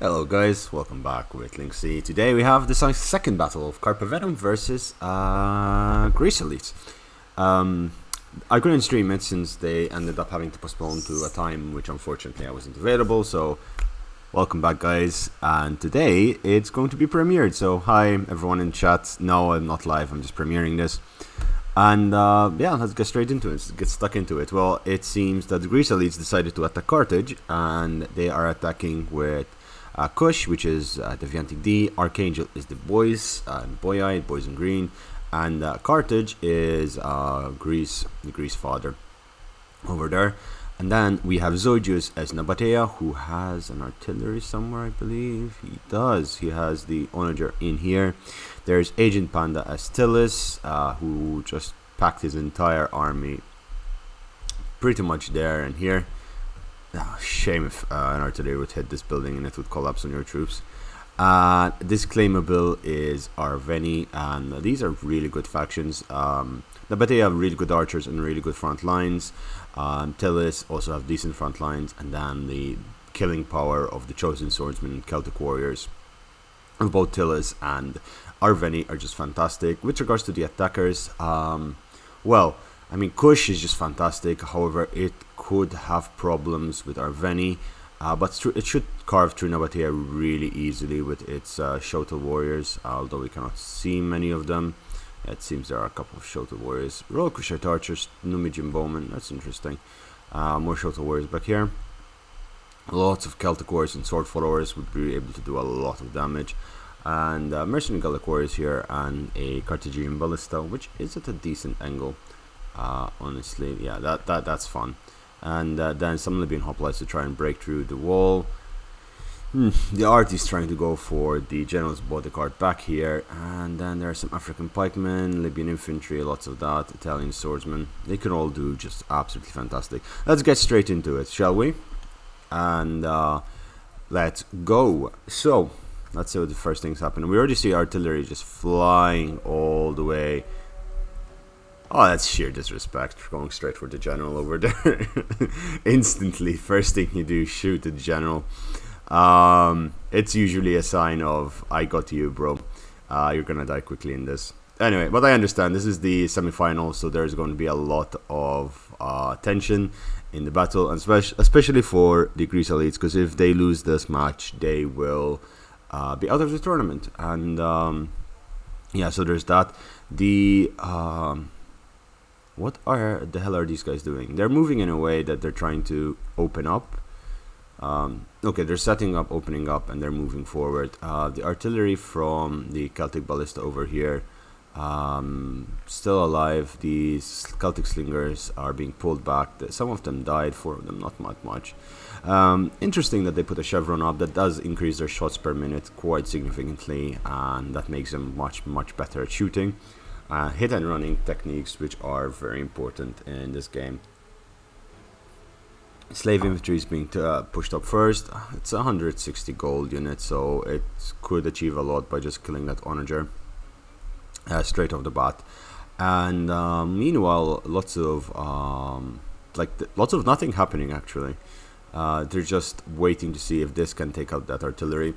Hello guys, welcome back with Link C. Today we have the second battle of Carpe Vinum versus Greece Elites. Um, I couldn't stream it since they ended up having to postpone to a time which unfortunately I wasn't available, so welcome back guys. And today it's going to be premiered, so hi everyone in chat. No, I'm not live, I'm just premiering this. And yeah, let's get straight into it, let's get stuck into it. Well, it seems that the Greece Elites decided to attack Carthage, and they are attacking with Kush, which is Deviantic D, Archangel is the boys, boys in green, and Carthage is Greece, the Greece father over there. And then we have Zoidius as Nabatea, who has an artillery somewhere, I believe. He does. He has the Onager in here. There's Agent Panda as Tillis, who just packed his entire army pretty much there and here. Shame if an artillery would hit this building and it would collapse on your troops. This claimable is Arveni, and these are really good factions. Nabatea have really good archers and really good front lines. Telis also have decent front lines, and then the killing power of the Chosen Swordsmen and Celtic Warriors of both Telis and Arveni are just fantastic. With regards to the attackers, well, I mean, Kush is just fantastic. However, it could have problems with Arveni, but it should carve through Nabatea really easily with its Shota warriors, although we cannot see many of them. It seems there are a couple of Shota warriors. Royal Kushite archers, Numidian bowmen, that's interesting. More Shota warriors back here. Lots of Celtic warriors and sword followers would be able to do a lot of damage. And mercenary Gallic warriors here, and a Carthaginian ballista, which is at a decent angle. Honestly, yeah, that's fun. And then some Libyan hoplites to try and break through the wall. The art is trying to go for the general's bodyguard back here, and then there are some African pikemen, Libyan infantry, lots of that, Italian swordsmen. They can all do just absolutely fantastic. Let's get straight into it, shall we? And let's go. So let's see what the first things happen. We already see artillery just flying all the way. Oh, that's sheer disrespect for going straight for the general over there. Instantly, first thing you do, shoot the general. It's usually a sign of, I got you, bro. You're gonna die quickly in this. Anyway, but I understand, this is the semi-final, so there's going to be a lot of tension in the battle, and especially for the Greece Elites, because if they lose this match, they will be out of the tournament. And yeah, so there's that. What the hell are these guys doing? They're moving in a way that they're trying to open up. Okay, they're setting up, opening up, and they're moving forward. The artillery from the Celtic ballista over here, still alive. These Celtic slingers are being pulled back. Some of them died, 4 of them, not much. Interesting that they put a chevron up. That does increase their shots per minute quite significantly, and that makes them much better at shooting. Hit and running techniques, which are very important in this game. Slave infantry is being pushed up first. It's 160 gold units, so it could achieve a lot by just killing that onager straight off the bat. And meanwhile, lots of nothing happening actually. They're just waiting to see if this can take out that artillery,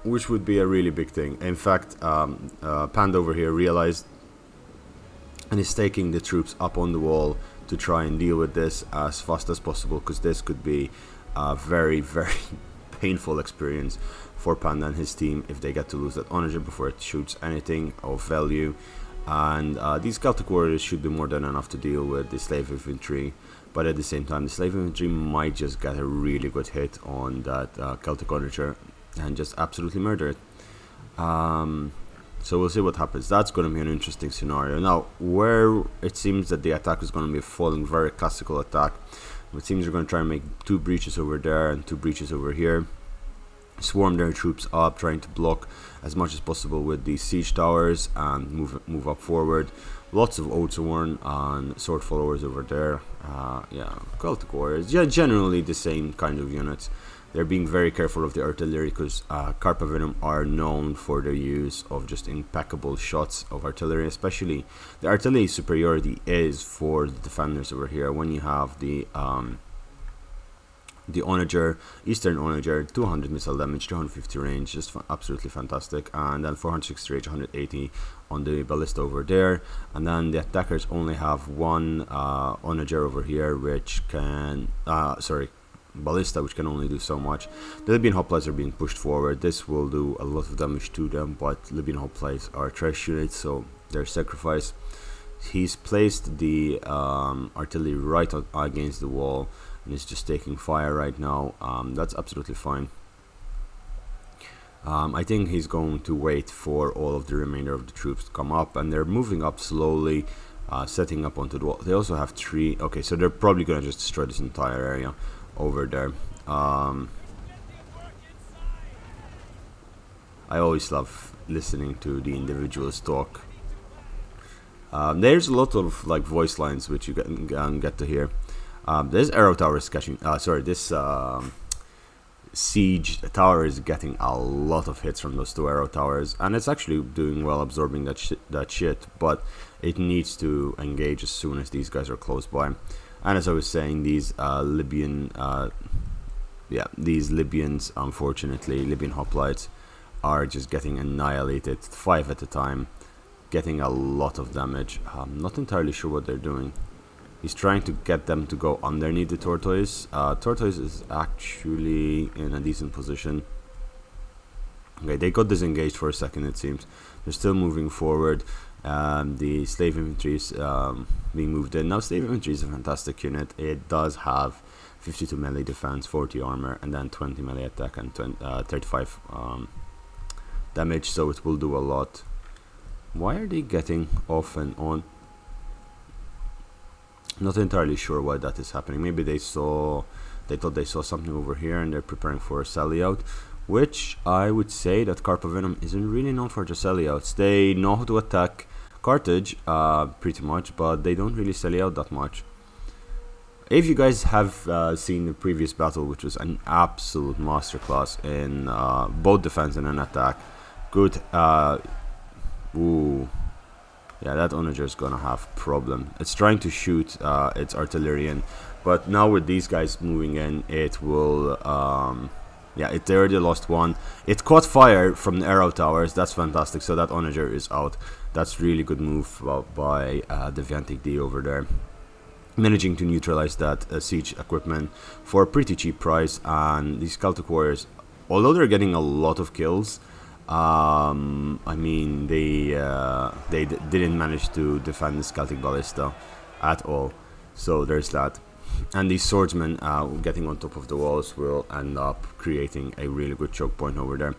which would be a really big thing. In fact, Panda over here realized and is taking the troops up on the wall to try and deal with this as fast as possible, because this could be a very painful experience for Panda and his team if they get to lose that onager before it shoots anything of value. And these Celtic warriors should be more than enough to deal with the slave infantry, but at the same time the slave infantry might just get a really good hit on that Celtic onager and just absolutely murder it. So we'll see what happens. That's going to be an interesting scenario. Now, where it seems that the attack is going to be a falling, very classical attack. It seems they're going to try and make 2 breaches over there and 2 breaches over here. Swarm their troops up, trying to block as much as possible with these siege towers and move up forward. Lots of Oathsworn and sword followers over there. Yeah, Celtic warriors. Yeah, generally the same kind of units. They're being very careful of the artillery, because Carpe Vinum are known for their use of just impeccable shots of artillery. Especially the artillery superiority is for the defenders over here. When you have the The Onager, Eastern Onager, 200 missile damage, 250 range, just absolutely fantastic. And then 460 range, 180 on the ballista over there. And then the attackers only have one Onager over here, which can, ballista, which can only do so much. The Libyan hoplites are being pushed forward. This will do a lot of damage to them, but Libyan hoplites are trash units, so they're sacrificed. He's placed the artillery right against the wall, and it's just taking fire right now. That's absolutely fine. I think he's going to wait for all of the remainder of the troops to come up, and they're moving up slowly, setting up onto the wall. They also have 3. Okay, so they're probably going to just destroy this entire area over there. I always love listening to the individuals talk. There's a lot of like voice lines which you get to hear. This arrow tower is catching. This siege tower is getting a lot of hits from those 2 arrow towers, and it's actually doing well absorbing that shit. But it needs to engage as soon as these guys are close by. And as I was saying, these Libyans, unfortunately, Libyan hoplites, are just getting annihilated, 5 at a time, getting a lot of damage. I'm not entirely sure what they're doing. He's trying to get them to go underneath the tortoise. Tortoise is actually in a decent position. Okay, they got disengaged for a second, it seems. They're still moving forward. The slave infantry is being moved in. Now, slave infantry is a fantastic unit. It does have 52 melee defense, 40 armor, and then 20 melee attack and 35 damage, so it will do a lot. Why are they getting off and on? Not entirely sure why that is happening. Maybe they thought they saw something over here and they're preparing for a sally out, which I would say that Carpe Vinum isn't really known for the sally outs. They know how to attack Carthage pretty much, but they don't really sally out that much. If you guys have seen the previous battle, which was an absolute masterclass in both defense and an attack, good. Yeah, that Onager is gonna have problem. It's trying to shoot its artillery in, but now with these guys moving in, it will. They already lost one. It caught fire from the arrow towers. That's fantastic. So that Onager is out. That's really good move by the Viantic D over there, managing to neutralize that siege equipment for a pretty cheap price. And these Celtic warriors, although they're getting a lot of kills, I mean, they didn't manage to defend the Celtic ballista at all. So there's that. And these swordsmen getting on top of the walls will end up creating a really good choke point over there.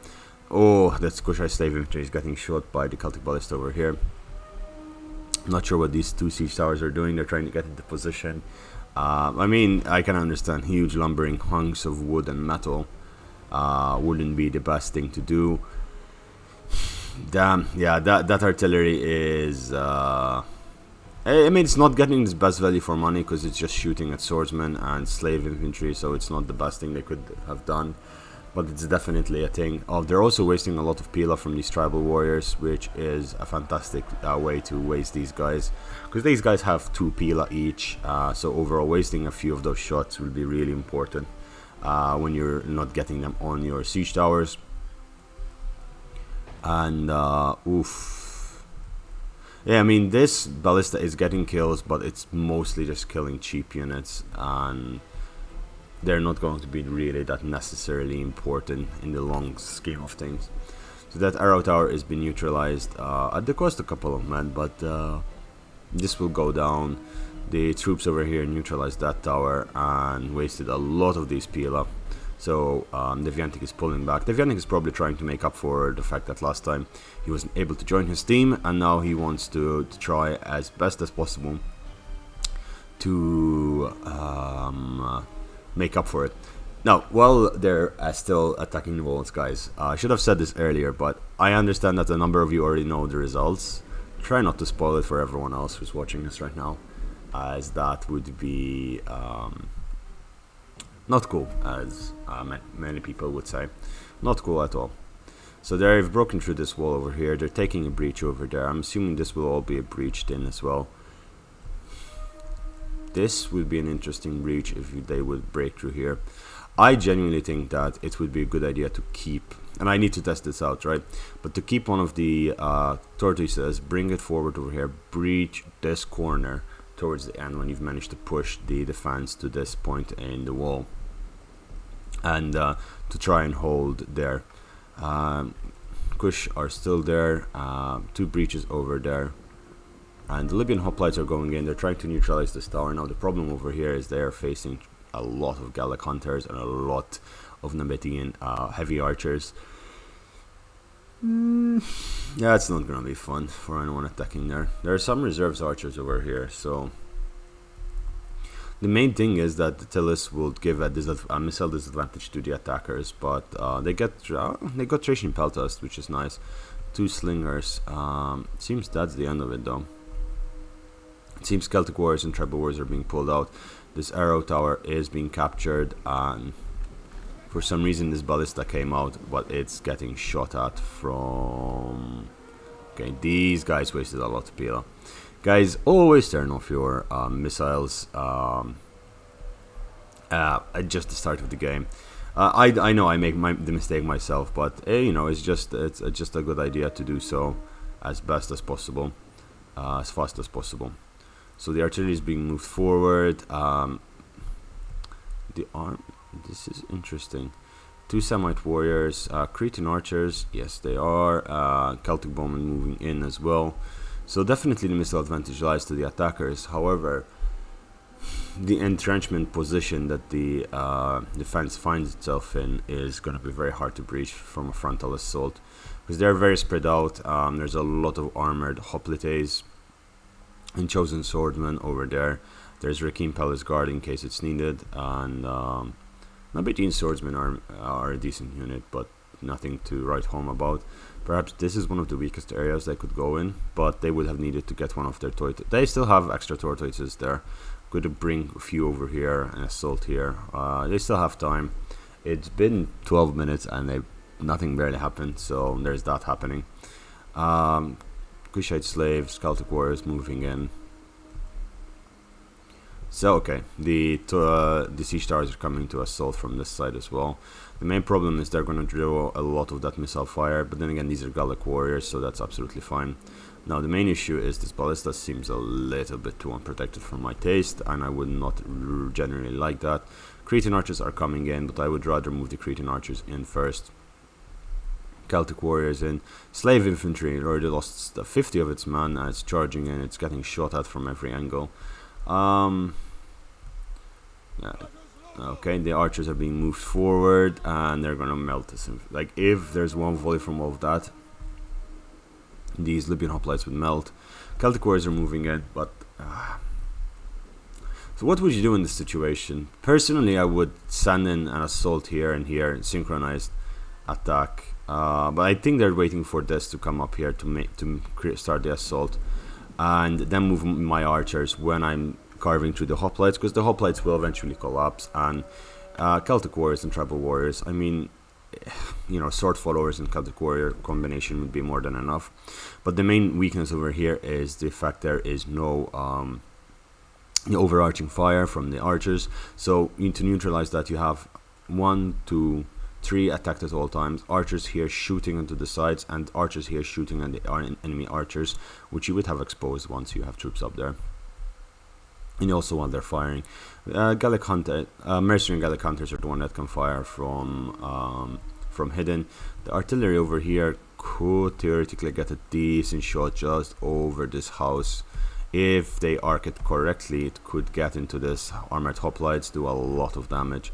Oh, that Kushite slave infantry is getting shot by the Celtic ballista over here. Not sure what these 2 siege towers are doing. They're trying to get into position. I mean, I can understand huge lumbering hunks of wood and metal wouldn't be the best thing to do. Damn, yeah, that artillery is. I mean, it's not getting its best value for money because it's just shooting at swordsmen and slave infantry, so it's not the best thing they could have done. But it's definitely a thing. Oh, they're also wasting a lot of pila from these tribal warriors, which is a fantastic way to waste these guys, because these guys have 2 pila each. So overall, wasting a few of those shots will be really important when you're not getting them on your siege towers. And yeah, I mean, this ballista is getting kills, but it's mostly just killing cheap units, and they're not going to be really that necessarily important in the long scheme of things. So that arrow tower has been neutralized at the cost of a couple of men, but this will go down. The troops over here neutralized that tower and wasted a lot of these pila. So the Viantic is pulling back. The Viantic is probably trying to make up for the fact that last time he wasn't able to join his team, and now he wants to try as best as possible to make up for it. Now, while they're still attacking the walls, guys, I should have said this earlier, but I understand that a number of you already know the results. Try not to spoil it for everyone else who's watching this right now, as that would be not cool, as many people would say. Not cool at all. So they've broken through this wall over here. They're taking a breach over there. I'm assuming this will all be breached in as well. This would be an interesting breach if they would break through here. I genuinely think that it would be a good idea to keep, and I need to test this out, right? But to keep one of the tortoises, bring it forward over here, breach this corner towards the end when you've managed to push the defense to this point in the wall, and to try and hold there. Kush are still there, 2 breaches over there, and the Libyan hoplites are going in. They're trying to neutralize this tower. Now the problem over here is they're facing a lot of Gallic hunters and a lot of Nabatean heavy archers. Yeah, it's not gonna be fun for anyone attacking there. There are some reserves archers over here, so the main thing is that the Tillus will give a missile disadvantage to the attackers, but they got Thracian Peltast, which is nice. 2 slingers. Seems that's the end of it though. It seems Celtic warriors and tribal warriors are being pulled out. This arrow tower is being captured, and for some reason this ballista came out, but it's getting shot at from... Okay, these guys wasted a lot of pila. Guys, always turn off your missiles at just the start of the game. I know I make the mistake myself, but you know, it's just a good idea to do so as best as possible, as fast as possible. So the artillery is being moved forward. This is interesting. 2 Semite warriors, Cretan archers, yes they are. Celtic bowmen moving in as well. So definitely the missile advantage lies to the attackers. However, the entrenchment position that the defense finds itself in is going to be very hard to breach from a frontal assault, because they're very spread out. There's a lot of armored hoplites and chosen swordsmen over there. There's Rakim Palace Guard in case it's needed, and Nabatean swordsmen are a decent unit, but nothing to write home about. Perhaps this is one of the weakest areas they could go in, but they would have needed to get one of their tortoises. They still have extra tortoises there. Could have bring a few over here and assault here. They still have time. It's been 12 minutes and nothing barely happened, so there's that happening. Kushite slaves, Celtic warriors moving in. So okay, the siege towers are coming to assault from this side as well. The main problem is they're going to draw a lot of that missile fire, but then again these are Gallic warriors, so that's absolutely fine. Now the main issue is this ballista seems a little bit too unprotected for my taste, and I would not generally like that. Cretan archers are coming in, but I would rather move the Cretan archers in first. Celtic warriors in. Slave infantry already lost 50 of its men, and it's charging in, it's getting shot at from every angle. Okay, the archers are being moved forward, and they're gonna melt this. Like, if there's one volley from all of that, these Libyan hoplites would melt. Celtic warriors are moving in, but so what would you do in this situation? Personally, I would send in an assault here and here, synchronized attack. But I think they're waiting for this to come up here to start the assault, and then move my archers when I'm carving through the hoplites, because the hoplites will eventually collapse, and Celtic warriors and tribal warriors, I mean, you know, sword followers and Celtic warrior combination would be more than enough. But the main weakness over here is the fact there is no overarching fire from the archers. So to neutralize that, you have 1, 2, 3 attacked at all times, archers here shooting onto the sides, and archers here shooting at the enemy archers, which you would have exposed once you have troops up there. And you also want their firing. Gallic hunter, mercenary Gallic hunters are the one that can fire from hidden. The artillery over here could theoretically get a decent shot just over this house. If they arc it correctly, it could get into this armored hoplites, do a lot of damage.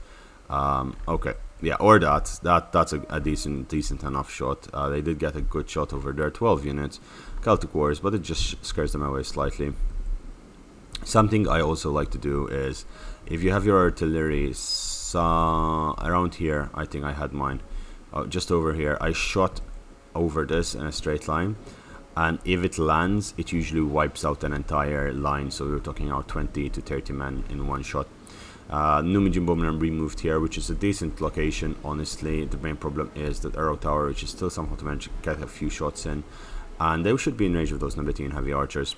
Okay, yeah, or that's a decent enough shot. They did get a good shot over there, 12 units, Celtic warriors, but it just scares them away slightly. Something I also like to do is, if you have your artillery around here, I think I had mine, just over here, I shot over this in a straight line, and if it lands, it usually wipes out an entire line, so we're talking about 20 to 30 men in one shot. Numidian bowmen removed here, which is a decent location, honestly. The main problem is that arrow tower, which is still somehow to manage to get a few shots in, and they should be in range of those Nabatean heavy archers.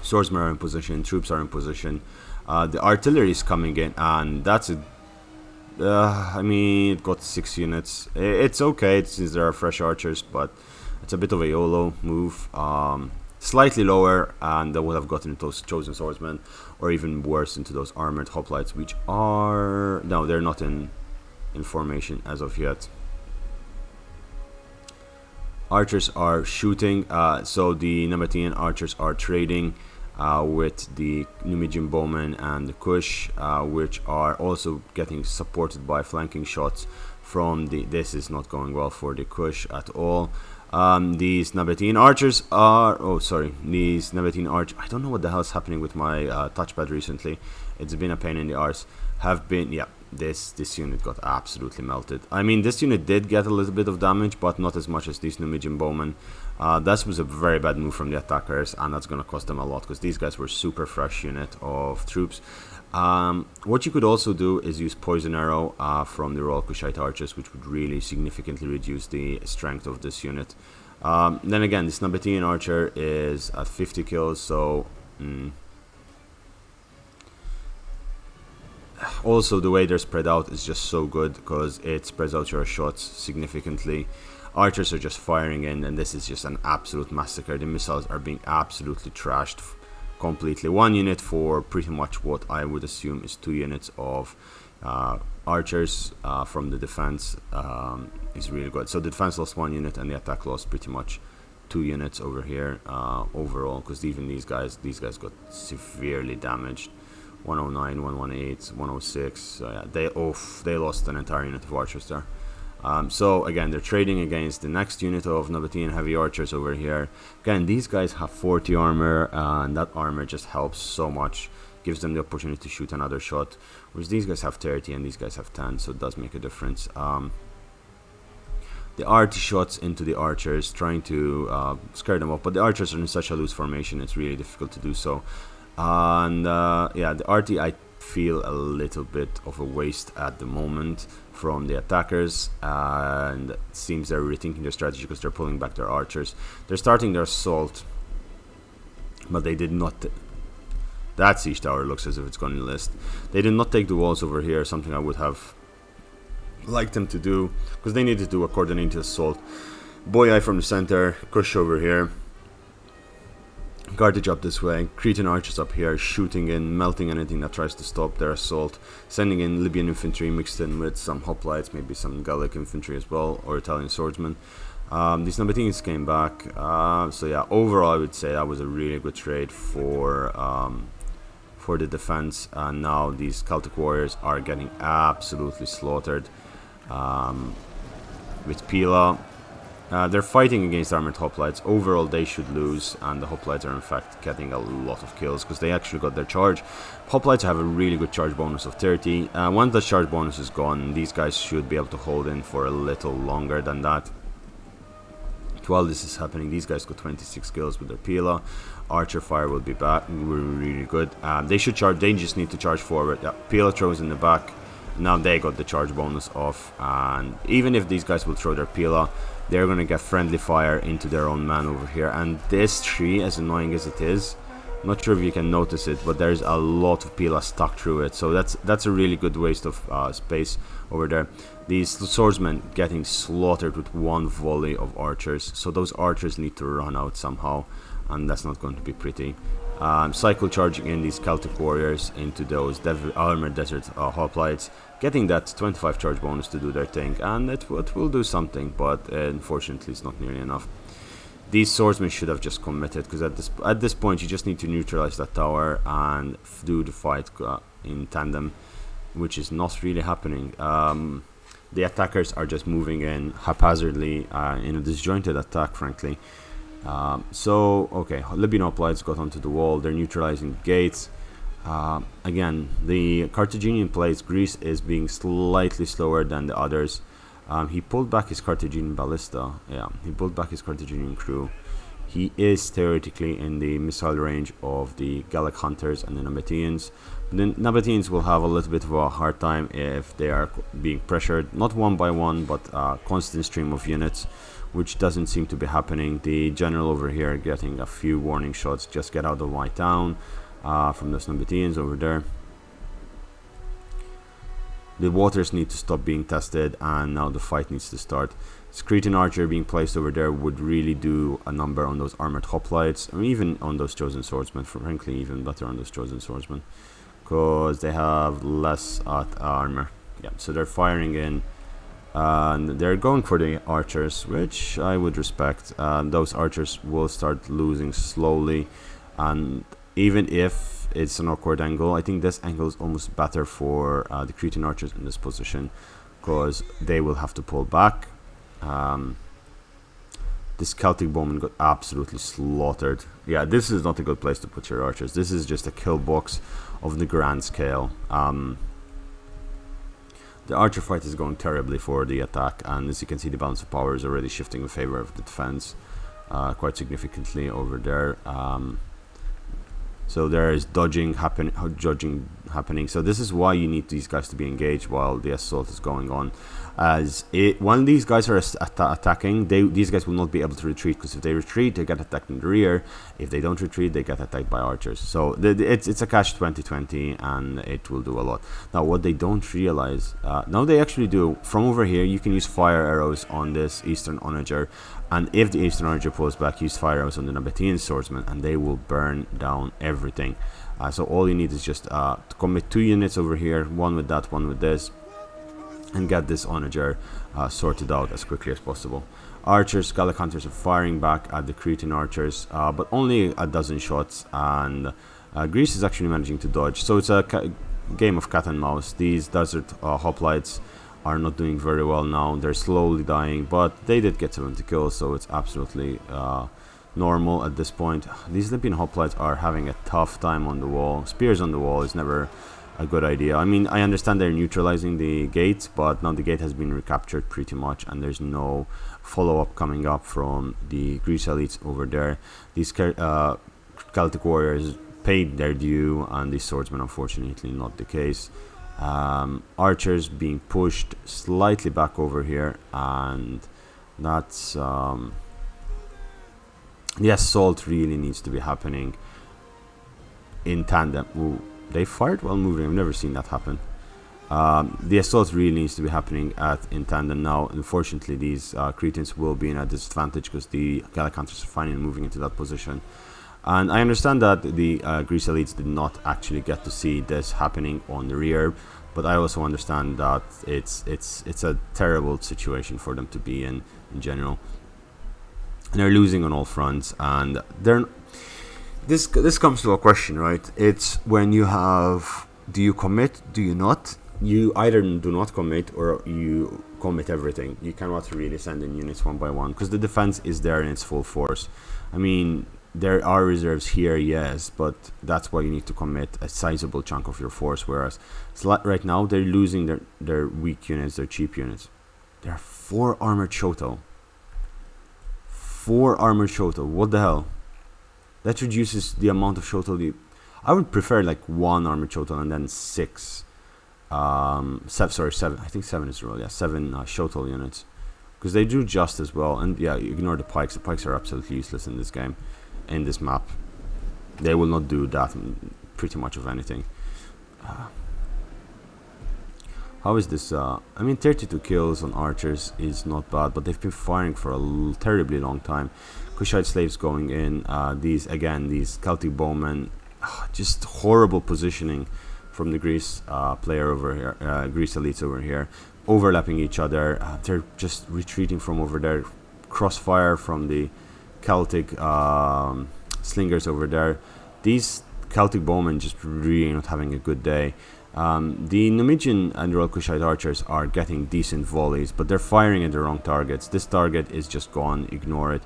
Swordsmen are in position, troops are in position, the artillery is coming in, and that's I mean, it got 6 units. It's okay since there are fresh archers, but it's a bit of a YOLO move. Slightly lower, and they would have gotten those chosen swordsmen, or even worse, into those armored hoplites, which are no, they're not in formation as of yet. Archers are shooting, so the Nabatean archers are trading with the Numidian bowmen and the Kush, which are also getting supported by flanking shots from the. This is not going well for the Kush at all. These Nabatean archers are. Oh, sorry. These Nabatean archers. I don't know what the hell is happening with my touchpad recently. It's been a pain in the arse. Have been. Yeah, this unit got absolutely melted. I mean, this unit did get a little bit of damage, but not as much as these Numidian bowmen. That was a very bad move from the attackers, and that's going to cost them a lot because these guys were super fresh unit of troops. What you could also do is use Poison Arrow from the Royal Kushite Archers, which would really significantly reduce the strength of this unit. Then again, this Nabatean Archer is at 50 kills, so... Also, the way they're spread out is just so good because it spreads out your shots significantly. Archers are just firing in, and this is just an absolute massacre. The missiles are being absolutely trashed completely. 1 unit for pretty much what I would assume is 2 units of archers from the defense is really good. So the defense lost 1 unit and the attack lost pretty much 2 units over here overall, because even these guys got severely damaged. 109, 118, 106. Yeah, they lost an entire unit of archers there. So again, they're trading against the next unit of Nabatean heavy archers over here. Again, these guys have 40 armor, and that armor just helps so much. Gives them the opportunity to shoot another shot. Whereas these guys have 30 and these guys have 10, so it does make a difference. The RT shots into the archers, trying to scare them off, but the archers are in such a loose formation, it's really difficult to do so. And yeah, the RT I feel a little bit of a waste at the moment from the attackers, and it seems they're rethinking their strategy because they're pulling back their archers. They're starting their assault, but they did not. That siege tower looks as if it's going to enlist. They did not take the walls over here, something I would have liked them to do, because they needed to do a coordinated assault. Boyai from the center, Kush over here, Carthage up this way, Cretan archers up here, shooting in, melting anything that tries to stop their assault, sending in Libyan infantry mixed in with some hoplites, maybe some Gallic infantry as well, or Italian swordsmen. These Nabateans came back, so yeah, overall I would say that was a really good trade for the defense, and now these Celtic warriors are getting absolutely slaughtered with Pila. They're fighting against armored hoplites. Overall, they should lose, and the hoplites are in fact getting a lot of kills because they actually got their charge. Hoplites have a really good charge bonus of 30. Once the charge bonus is gone, these guys should be able to hold in for a little longer than that. While this is happening, these guys got 26 kills with their Pila. Archer fire will be back, really good. They should charge. They just need to charge forward. Yeah, Pila throws in the back. Now they got the charge bonus off, and even if these guys will throw their Pila, they're going to get friendly fire into their own man over here. And this tree, as annoying as it is, I'm not sure if you can notice it, but there's a lot of Pila stuck through it. So that's a really good waste of space over there. These swordsmen getting slaughtered with 1 volley of archers. So those archers need to run out somehow, and that's not going to be pretty. Cycle charging in these Celtic warriors into those armored desert hoplites, getting that 25 charge bonus to do their thing, and it will do something, but unfortunately it's not nearly enough. These swordsmen should have just committed, because at this point you just need to neutralize that tower and do the fight in tandem, which is not really happening. The attackers are just moving in haphazardly in a disjointed attack, frankly. Okay, Libyan hoplites got onto the wall. They're neutralizing gates. Again, the Carthaginian plates, Greece is being slightly slower than the others. He pulled back his Carthaginian ballista. Yeah, he pulled back his Carthaginian crew. He is theoretically in the missile range of the Gallic hunters and the Nabateans. The Nabateans will have a little bit of a hard time if they are being pressured, not one by one, but a constant stream of units, which doesn't seem to be happening. The general over here getting a few warning shots, just get out of my town, from those Nabateans over there. The waters need to stop being tested, and now the fight needs to start. This Cretan archer being placed over there would really do a number on those armored hoplites, or even on those chosen swordsmen. Frankly, even better on those chosen swordsmen, because they have less armor. Yeah, so they're firing in, and they're going for the archers, which I would respect. Those archers will start losing slowly, and even if it's an awkward angle, I think this angle is almost better for the Cretan archers in this position, because they will have to pull back. This Celtic bowman got absolutely slaughtered. Yeah, this is not a good place to put your archers. This is just a kill box of the grand scale. The archer fight is going terribly for the attack, and as you can see, the balance of power is already shifting in favor of the defense quite significantly over there. So there is dodging happening. So this is why you need these guys to be engaged while the assault is going on. When these guys are attacking, these guys will not be able to retreat, because if they retreat, they get attacked in the rear. If they don't retreat, they get attacked by archers. So it's a catch 2020, and it will do a lot. Now, what they don't realize, now they actually do, from over here, you can use fire arrows on this Eastern Onager. And if the Eastern Onager pulls back, use fire arrows on the Nabatean swordsman, and they will burn down everything. So all you need is just to commit 2 units over here, one with that, one with this, and get this Onager sorted out as quickly as possible. Archers, Gallic hunters are firing back at the Cretan archers, but only a dozen shots, and Greece is actually managing to dodge. So it's a game of cat and mouse. These desert hoplites are not doing very well now. They're slowly dying, but they did get 70 kills, so it's absolutely normal at this point. These Libyan hoplites are having a tough time on the wall. Spears on the wall is never a good idea. I mean, I understand they're neutralizing the gates, but now the gate has been recaptured pretty much, and there's no follow-up coming up from the Greece elites over there. These Celtic warriors paid their due, and these swordsmen unfortunately not the case. Archers being pushed slightly back over here, and that's the assault really needs to be happening in tandem. Ooh, they fired while moving. I've never seen that happen. The assault really needs to be happening in tandem now. Unfortunately, these Cretans will be in a disadvantage because the Gallic hunters are finally moving into that position. And I understand that the Greece elites did not actually get to see this happening on the rear, but I also understand that it's a terrible situation for them to be in general. And they're losing on all fronts, and this comes to a question, right? It's when you have, do you commit, do you not? You either do not commit or you commit everything. You cannot really send in units one by one, because the defense is there in its full force. I mean, there are reserves here, yes, but that's why you need to commit a sizable chunk of your force, whereas right now they're losing their weak units, their cheap units. There are 4 armored Shoto. 4 armored Shoto, what the hell? That reduces the amount of Shoto. I would prefer like 1 armored Shoto and then 6. 7. I think 7 is the rule. Yeah, 7 Shoto units, because they do just as well. And yeah, ignore the pikes. The pikes are absolutely useless in this game, in this map. They will not do that pretty much of anything. How is this? I mean, 32 kills on archers is not bad, but they've been firing for a terribly long time. Kushite slaves going in. These Celtic bowmen, just horrible positioning from the Greece player over here, Greece elites over here, overlapping each other. They're just retreating from over there. Crossfire from the Celtic slingers over there. These Celtic bowmen just really not having a good day. The Numidian and Royal Kushite archers are getting decent volleys, but they're firing at the wrong targets. This target is just gone, ignore it.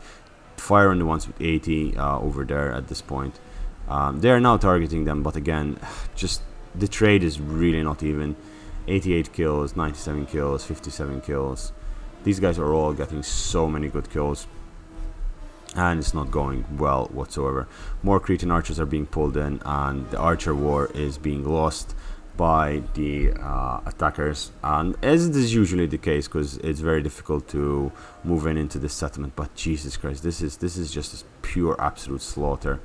Fire on the ones with 80 over there at this point. They are now targeting them, but again, just the trade is really not even. 88 kills, 97 kills, 57 kills. These guys are all getting so many good kills, and it's not going well whatsoever. More Cretan archers are being pulled in, and the archer war is being lost by the attackers, and as it is usually the case, because it's very difficult to move into this settlement. But Jesus Christ, this is just a pure absolute slaughter.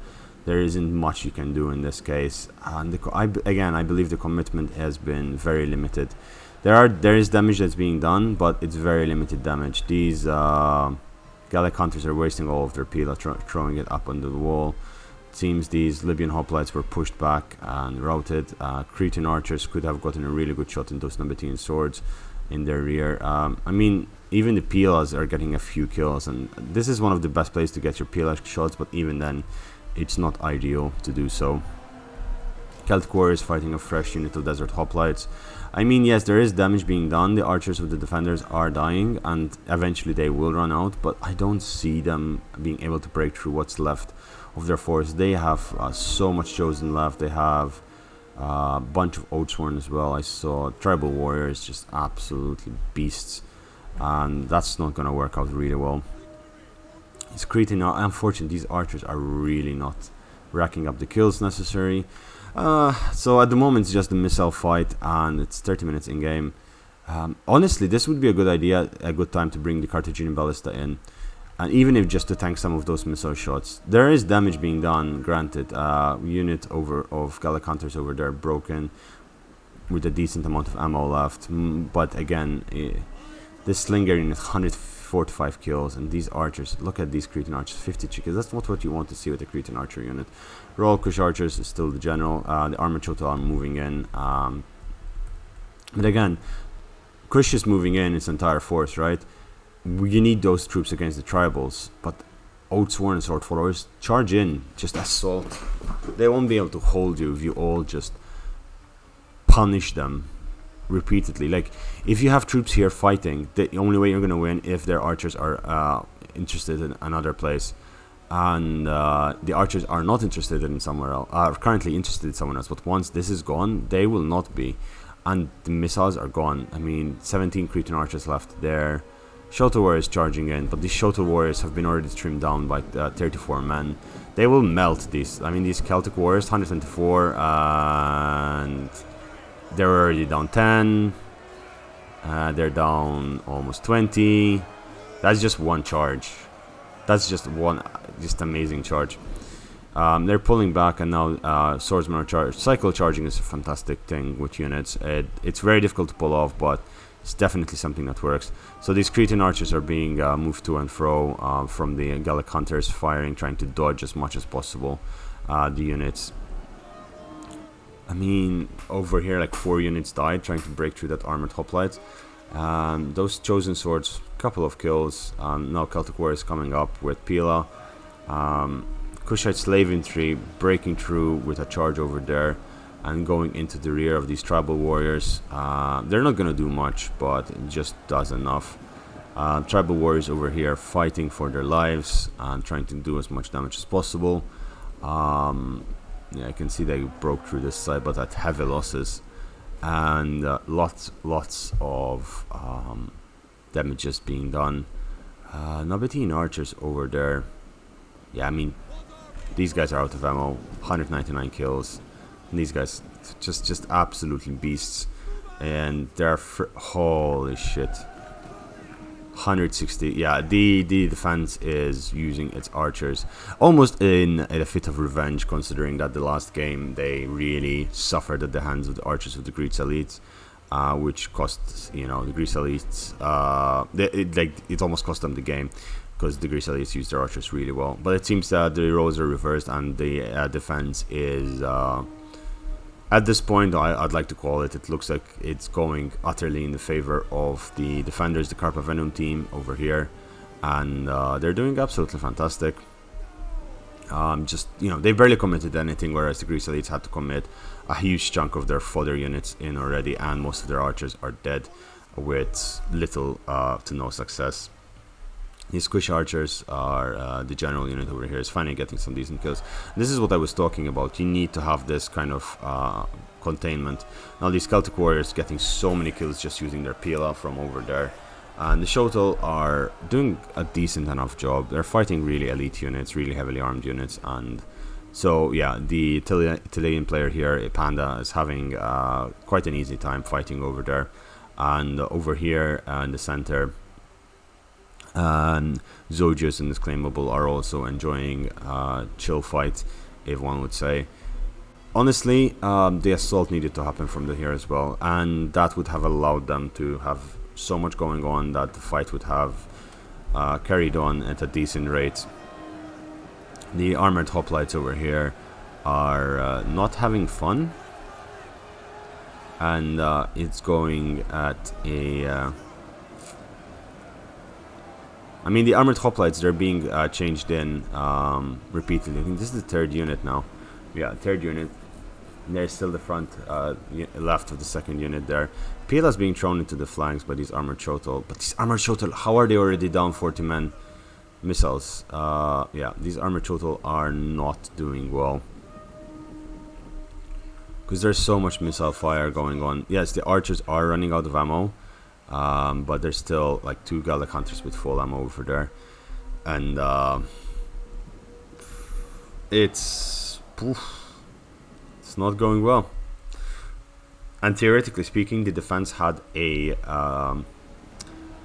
There isn't much you can do in this case, and I believe the commitment has been very limited. There is damage that's being done, but it's very limited damage. These Gallic hunters are wasting all of their pila, throwing it up onto the wall. It seems these Libyan hoplites were pushed back and routed. Cretan archers could have gotten a really good shot in those Nabatean swords in their rear. I mean, even the pilas are getting a few kills, and this is one of the best places to get your pila shots, but even then, it's not ideal to do so. Celtic warriors fighting a fresh unit of desert hoplites. I mean, yes, there is damage being done. The archers of the defenders are dying, and eventually they will run out, but I don't see them being able to break through what's left of their force. They have so much chosen left. They have a bunch of Oathsworn as well. I saw tribal warriors, just absolutely beasts, and that's not going to work out really well. It's Cretan. Unfortunately, these archers are really not racking up the kills necessary. So at the moment it's just a missile fight, and it's 30 minutes in game. Honestly, this would be a good idea, a good time to bring the Carthaginian ballista in, and even if just to tank some of those missile shots. There is damage being done, granted. Unit of Gallic hunters over there broken with a decent amount of ammo left, but again, this slinger unit 145 kills, and these archers, look at these Cretan archers, 52 kills. That's not what you want to see with a Cretan archer unit. Royal Kush archers is still the general. The armored Chota are moving in, but again, Kush is moving in its entire force, right? You need those troops against the tribals, but Oathsworn and sword followers charge in, just assault. They won't be able to hold you if you all just punish them repeatedly. Like, if you have troops here fighting, the only way you're going to win if their archers are interested in another place, and the archers are not interested in somewhere else, are currently interested in someone else, but once this is gone, they will not be, and the missiles are gone. I mean, 17 Cretan archers left there. Shota warriors charging in, but these Shota warriors have been already trimmed down by 34 men. They will melt these. I mean, these Celtic warriors, 124, and they're already down 10. They're down almost 20. That's just one charge. That's just one amazing charge. They're pulling back, and now swordsmen are charged. Cycle charging is a fantastic thing with units. It's very difficult to pull off, but it's definitely something that works. So these Cretan archers are being moved to and fro from the Gallic hunters, firing, trying to dodge as much as possible the units. I mean, over here, like 4 units died trying to break through that armored hoplite. Those chosen swords, couple of kills. Now Celtic warriors coming up with Pila. Kushite slave infantry breaking through with a charge over there and going into the rear of these tribal warriors. They're not going to do much, but it just does enough. Tribal warriors over here fighting for their lives and trying to do as much damage as possible. Yeah, I can see they broke through this side, but at heavy losses, and lots of damages being done. Nabatean archers over there. Yeah, I mean, these guys are out of ammo. 199 kills. And these guys just absolutely beasts, and they're holy shit. 160. Yeah, the defense is using its archers almost in a fit of revenge, considering that the last game they really suffered at the hands of the archers of the Greek elites, which cost the Greek elites it almost cost them the game, because the Greek elites used their archers really well. But it seems that the roles are reversed, and the defense is at this point, I'd like to call it, it looks like it's going utterly in the favor of the defenders, the Carpe Vinum team over here, and they're doing absolutely fantastic. They barely committed anything, whereas the Greek elites had to commit a huge chunk of their fodder units in already, and most of their archers are dead with little to no success. These Squish archers are the general unit over here is finally getting some decent kills. This is what I was talking about. You need to have this kind of containment. Now these Celtic warriors getting so many kills just using their Pila from over there. And the Shotel are doing a decent enough job. They're fighting really elite units, really heavily armed units. And so, yeah, the Italian player here, Panda, is having quite an easy time fighting over there. And over here in the center, Zodius and this Claimable are also enjoying chill fight, if one would say. honestly, the assault needed to happen from here as well, and that would have allowed them to have so much going on that the fight would have carried on at a decent rate. The armored hoplites over here are not having fun, and it's going at a... I mean, the armored hoplites, they're being changed in repeatedly. I think this is the third unit now. Yeah, third unit. There's still the front left of the second unit there. Pila's being thrown into the flanks by these armored Chotel. But these armored Chotel, how are they already down 40 men? Missiles. Yeah, these armored Chotel are not doing well, because there's so much missile fire going on. Yes, the archers are running out of ammo, but there's still like 2 Gallic hunters with full ammo over there, and it's not going well. And theoretically speaking, the defense had a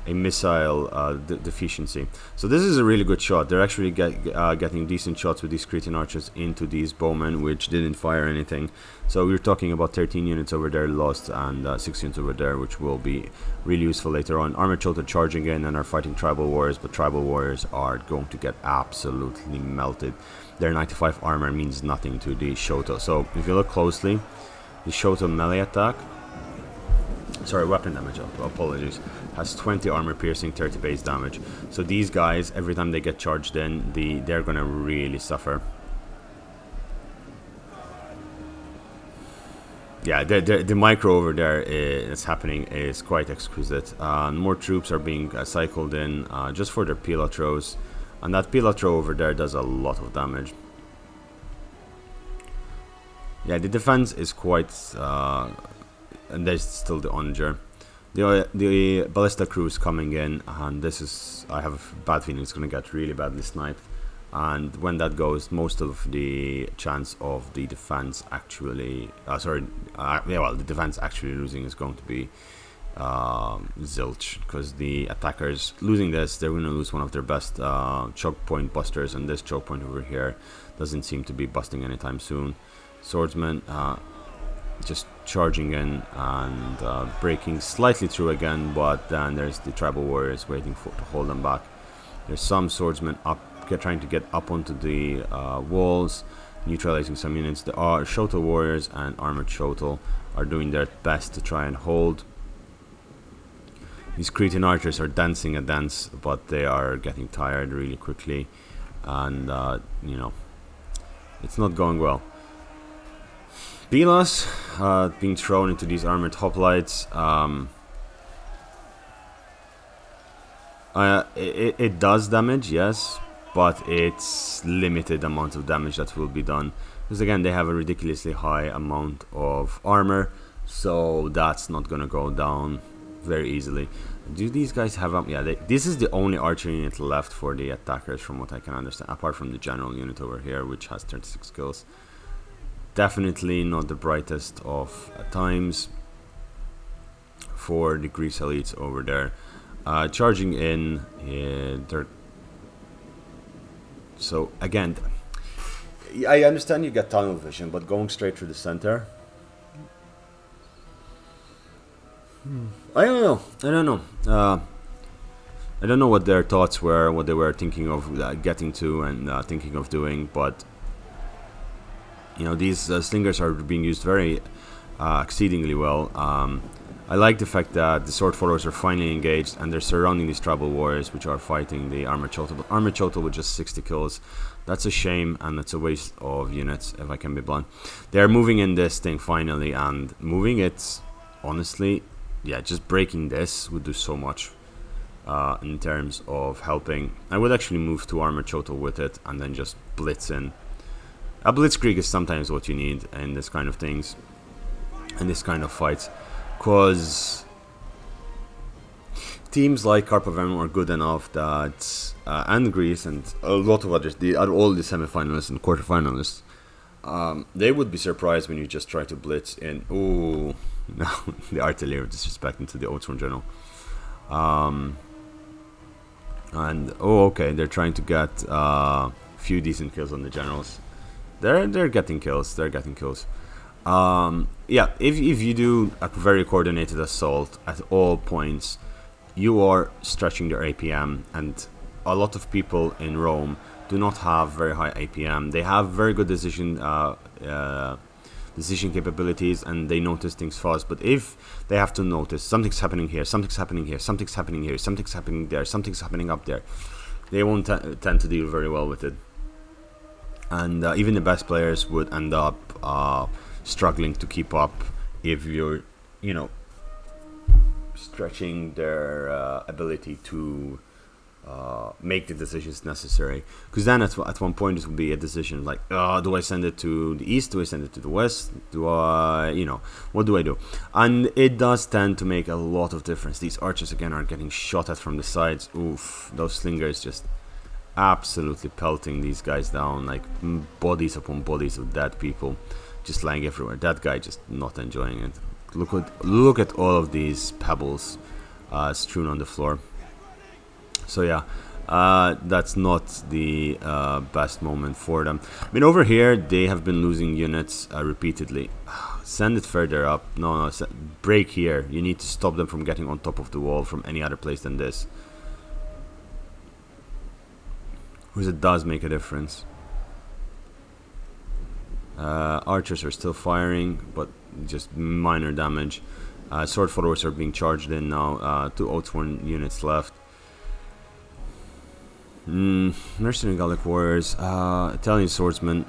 missile deficiency. So this is a really good shot. They're actually getting decent shots with these Cretan archers into these bowmen, which didn't fire anything. So we're talking about 13 units over there lost, and 6 units over there, which will be really useful later on. Armored Chotel charging in and are fighting tribal warriors, but tribal warriors are going to get absolutely melted. Their 95 armor means nothing to the Shoto. So if you look closely, the Shoto melee attack, sorry, weapon damage, apologies, has 20 armor piercing, 30 base damage. So these guys, every time they get charged in, they're gonna really suffer. Yeah, the micro over there is happening is quite exquisite. More troops are being cycled in just for their Pila throws, and that Pila throw over there does a lot of damage. Yeah, the defense is quite... and there's still the onager. The ballista crew is coming in, and this is... I have a bad feeling it's going to get really badly sniped. And when that goes, most of the chance of the defense actually... the defense actually losing is going to be zilch. Because the attackers losing this, they're going to lose one of their best choke point busters. And this choke point over here doesn't seem to be busting anytime soon. Swordsmen just charging in and breaking slightly through again, but then there's the tribal warriors waiting to hold them back. There's some swordsmen trying to get up onto the walls, neutralizing some units. The Shoto warriors and armored Shoto are doing their best to try and hold. These Cretan archers are dancing a dance, but they are getting tired really quickly, and you know, it's not going well. Pilas being thrown into these armored hoplites. It does damage, yes, but it's limited amount of damage that will be done, because again they have a ridiculously high amount of armor, so that's not gonna go down very easily. Do these guys have yeah, this is the only archer unit left for the attackers, from what I can understand, apart from the general unit over here, which has 36 kills. Definitely not the brightest of times for the Greece elites over there. Charging in, so again, I understand you get tunnel vision, but going straight through the center, I don't know what their thoughts were, what they were thinking of getting to and thinking of doing, but you know, these slingers are being used very exceedingly well. I like the fact that the sword followers are finally engaged and they're surrounding these tribal warriors, which are fighting the armored Chotel. But armored Chotel with just 60 kills, that's a shame, and it's a waste of units, if I can be blunt. They're moving in this thing finally, and moving it, honestly, yeah, just breaking this would do so much in terms of helping. I would actually move to armored Chotel with it and then just blitz in. A blitzkrieg is sometimes what you need in this kind of things, in this kind of fights, because teams like Carpe Vinum are good enough that, and Greece and a lot of others, all the semi-finalists and quarter-finalists, they would be surprised when you just try to blitz in. Ooh, no, the artillery disrespecting to the Oatsworn general. And okay, they're trying to get few decent kills on the generals. They're getting kills. They're getting kills. Yeah, if you do a very coordinated assault at all points, you are stretching their APM, and a lot of people in Rome do not have very high APM. They have very good decision capabilities, and they notice things fast. But if they have to notice something's happening here, something's happening here, something's happening here, something's happening there, something's happening up there, they won't tend to deal very well with it. And even the best players would end up struggling to keep up if you're, stretching their ability to make the decisions necessary. Because then at one point it will be a decision like, do I send it to the east? Do I send it to the west? Do I, what do I do? And it does tend to make a lot of difference. These archers again are getting shot at from the sides. Oof, those slingers just absolutely pelting these guys down, like bodies upon bodies of dead people just lying everywhere. That guy just not enjoying it. Look at all of these pebbles strewn on the floor. So yeah, that's not the best moment for them. I mean, over here they have been losing units repeatedly. Send it further up. No, break here. You need to stop them from getting on top of the wall from any other place than this, because it does make a difference. Archers are still firing, but just minor damage. Sword followers are being charged in now. 2 Oathsworn units left. Mercenary Gallic warriors, Italian swordsmen.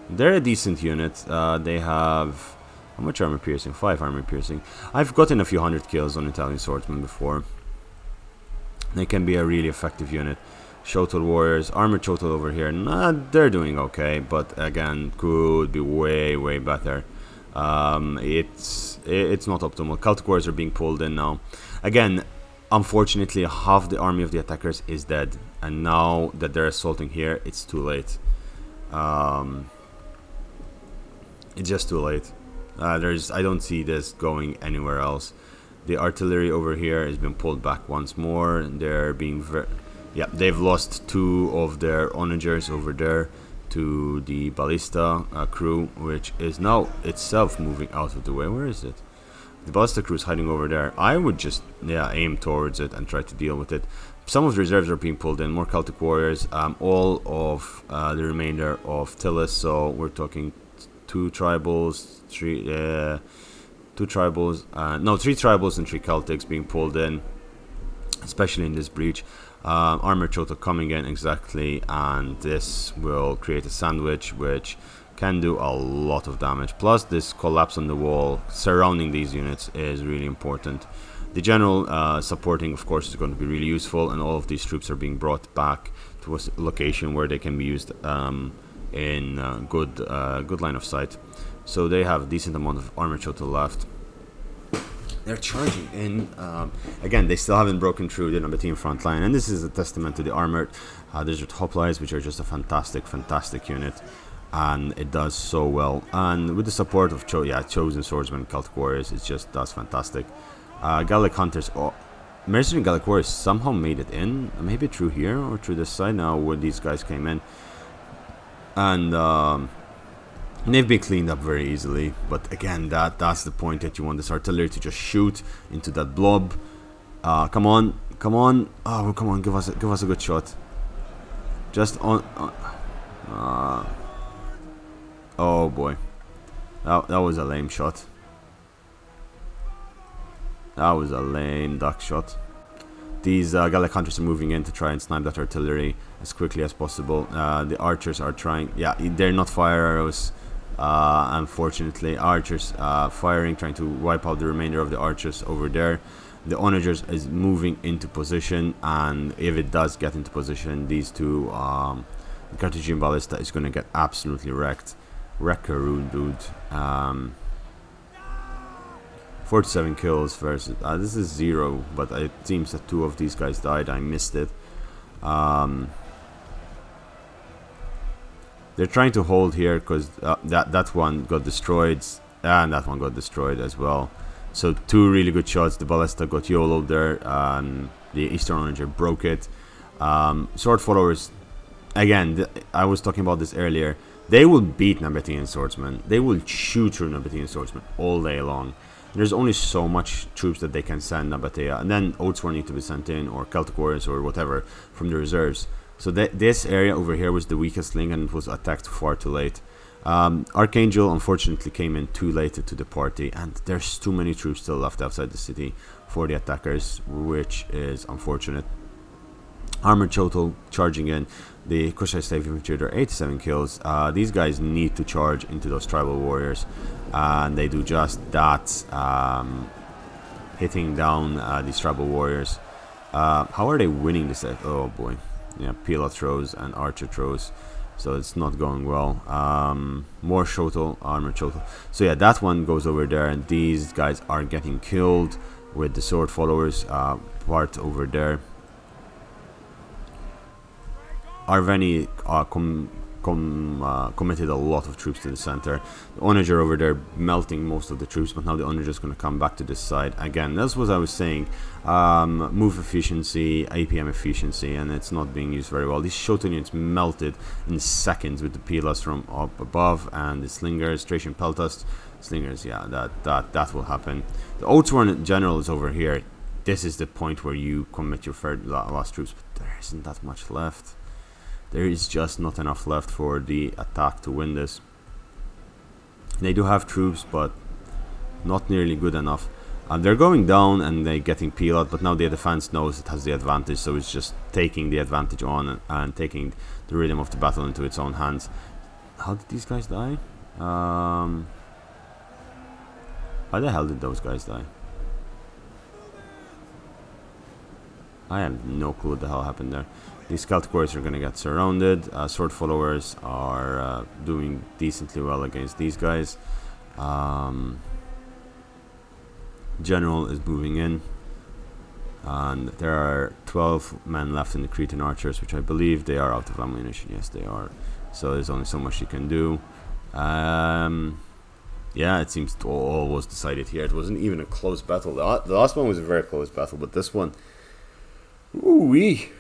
They're a decent unit. They have how much armor piercing? 5 armor piercing. I've gotten a few hundred kills on Italian swordsmen before. They can be a really effective unit. Shotel warriors, armor Shotel over here. They're doing okay, but again, could be way better. It's not optimal. Celtic warriors are being pulled in now. Again, unfortunately, half the army of the attackers is dead, and now that they're assaulting here, it's too late. It's just too late. I don't see this going anywhere else. The artillery over here has been pulled back once more, and they're being they've lost 2 of their onagers over there to the ballista crew, which is now itself moving out of the way. Where is it? The ballista crew is hiding over there. I would just aim towards it and try to deal with it. Some of the reserves are being pulled in. More Celtic warriors. All of the remainder of Tillis. So we're talking 3 tribals and 3 Celtics being pulled in, especially in this breach. Armor Chota coming in exactly, and this will create a sandwich which can do a lot of damage. Plus this collapse on the wall surrounding these units is really important. The general supporting, of course, is going to be really useful, and all of these troops are being brought back to a location where they can be used in good line of sight. So they have a decent amount of armor Chota left. They're charging in. Again, they still haven't broken through the number team front line, and this is a testament to the armored desert hoplites, which are just a fantastic unit, and it does so well. And with the support of chosen swordsmen, Celtic warriors, it just does fantastic. Gallic hunters, mercenary Gallic warriors somehow made it in, maybe through here or through this side now where these guys came in, and they've been cleaned up very easily. But again, that's the point, that you want this artillery to just shoot into that blob. Come on. Oh, come on, give us a good shot. Just on. Oh boy, that was a lame shot. That was a lame duck shot. These Gallic hunters are moving in to try and snipe that artillery as quickly as possible. The archers are trying. They're not fire arrows. Unfortunately, archers firing, trying to wipe out the remainder of the archers over there. The onagers is moving into position, and if it does get into position, these 2 the Carthaginian ballista is going to get absolutely wrecked. Wreckaroo, dude. 47 kills versus this is 0, but it seems that 2 of these guys died. I missed it. They're trying to hold here because that one got destroyed, and that one got destroyed as well. So 2 really good shots. The ballista got YOLO'd there, and the Eastern Onager broke it. Sword followers, again, I was talking about this earlier. They will beat Nabatean swordsmen. They will shoot through Nabatean swordsmen all day long. There's only so much troops that they can send Nabatea, and then Oathsworn need to be sent in, or Celtic Warriors, or whatever from the reserves. So this area over here was the weakest link, and it was attacked far too late. Archangel unfortunately came in too late to the party, and there's too many troops still left outside the city for the attackers, which is unfortunate. Armored Chotal charging in. The Kushite Slave Infantry, there are 87 kills. These guys need to charge into those tribal warriors, and they do just that, hitting down these tribal warriors. How are they winning this? Oh boy, yeah, Pila throws and Archer throws, so it's not going well. More Chotal, Armored Chotal. So yeah, that one goes over there, and these guys are getting killed with the sword followers part over there. Arveni committed a lot of troops to the center. The Onager over there melting most of the troops, but now the Onager is going to come back to this side. Again, that's what I was saying. Move efficiency, APM efficiency, and it's not being used very well. These Shoten units melted in seconds with the Pilas from up above, and the Slingers, Thracian Peltas. Slingers, yeah, that will happen. The Oathsworn general is over here. This is the point where you commit your last troops, but there isn't that much left. There is just not enough left for the attack to win this. They do have troops, but not nearly good enough. They're going down and they're getting peeled, but now the defense knows it has the advantage, so it's just taking the advantage on and taking the rhythm of the battle into its own hands. How did these guys die? How the hell did those guys die? I have no clue what the hell happened there. These Celtic Warriors are going to get surrounded. Sword followers are doing decently well against these guys. General is moving in. And there are 12 men left in the Cretan archers, which I believe they are out of ammunition. Yes, they are. So there's only so much you can do. Yeah, it seems all was decided here. It wasn't even a close battle. The last one was a very close battle, but this one... Ooh-wee!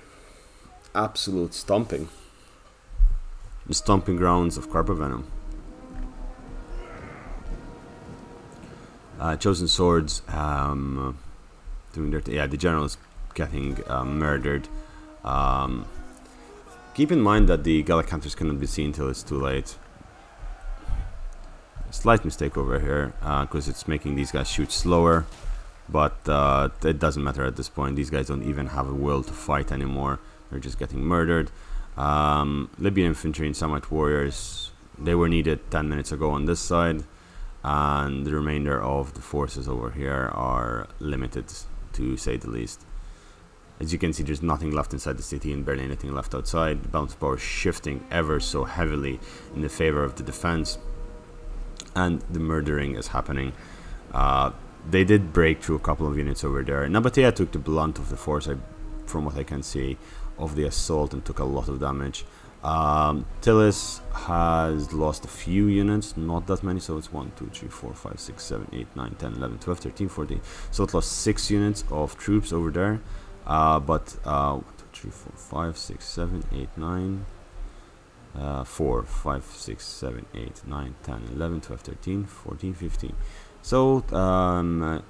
Absolute stomping. The stomping grounds of Carpe Vinum. Chosen Swords doing their yeah, the general is getting murdered. Keep in mind that the Gallic Hunters cannot be seen till it's too late. Slight mistake over here because it's making these guys shoot slower, but it doesn't matter at this point. These guys don't even have a will to fight anymore. They're just getting murdered. Libyan infantry and Samite warriors, they were needed 10 minutes ago on this side, and the remainder of the forces over here are limited, to say the least. As you can see, there's nothing left inside the city and barely anything left outside. The balance of power is shifting ever so heavily in the favor of the defense, and the murdering is happening. They did break through a couple of units over there. Nabatea took the blunt of the force, from what I can see, of the assault, and took a lot of damage. Tillis has lost a few units, not that many, so it's 1, 2, 3, 4, 5, 6, 7, 8, 9, 10, 11, 12, 13, 14. So it lost 6 units of troops over there. But 1, 2, 3, 4, 5, 6, 7, 8, 9, 4, 5, 6, 7, 8, 9, 10, 11, 12, 13, 14, 15. So the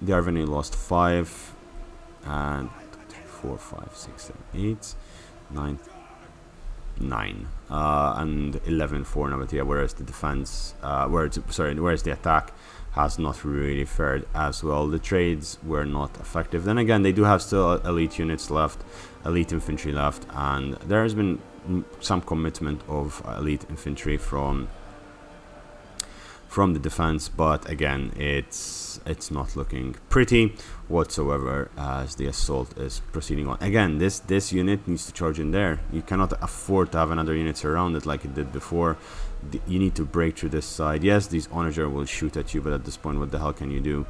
Arveni lost 5, and 4, 5, 6, 7, 8, 9, 9, and 11 for Nabatea, whereas the defense, whereas the attack has not really fared as well. The trades were not effective. Then again, they do have still elite units left, elite infantry left, and there has been some commitment of elite infantry from the defense, but again, it's not looking pretty whatsoever as the assault is proceeding on. Again, this unit needs to charge in there. You cannot afford to have another unit surrounded like it did before. You need to break through this side. Yes, these onager will shoot at you, but at this point, what the hell can you do?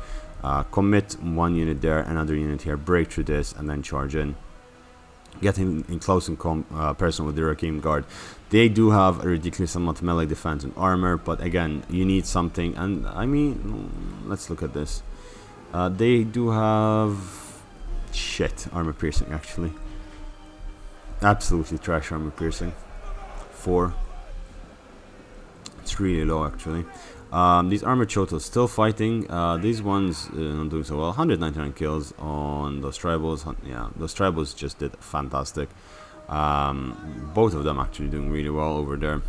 Commit one unit there, another unit here, break through this, and then charge in. Get in close and person with the Rakim Guard. They do have a ridiculous amount of melee defense and armor, but again, you need something. And I mean, let's look at this. They do have shit armor piercing, actually. Absolutely trash armor piercing. 4. It's really low actually. These armored chotals still fighting. These ones not doing so well. 199 kills on those tribals. Yeah, those tribals just did fantastic. Both of them actually doing really well over there.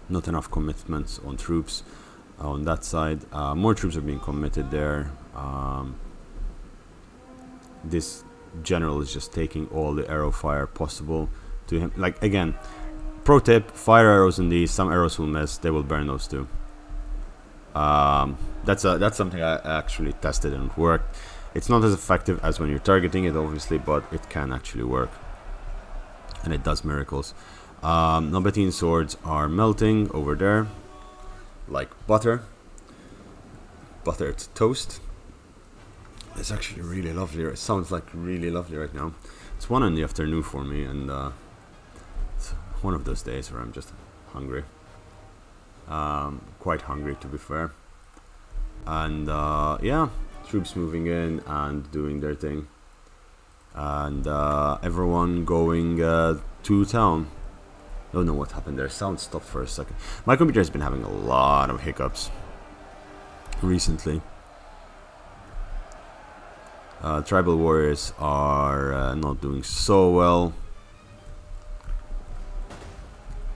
Not enough commitments on troops on that side. More troops are being committed there. This general is just taking all the arrow fire possible to him. Like, again, pro tip, fire arrows in these. Some arrows will miss. They will burn those too. That's something I actually tested and it worked. It's not as effective as when you're targeting it, obviously, but it can actually work. And it does miracles. Nabatean swords are melting over there like butter. Buttered toast. It's actually really lovely. It sounds like really lovely right now. It's 1 in the afternoon for me, and it's one of those days where I'm just hungry. Quite hungry, to be fair. And yeah, troops moving in and doing their thing. And everyone going to town. I don't know what happened there. Sound stopped for a second. My computer has been having a lot of hiccups recently. Tribal warriors are not doing so well.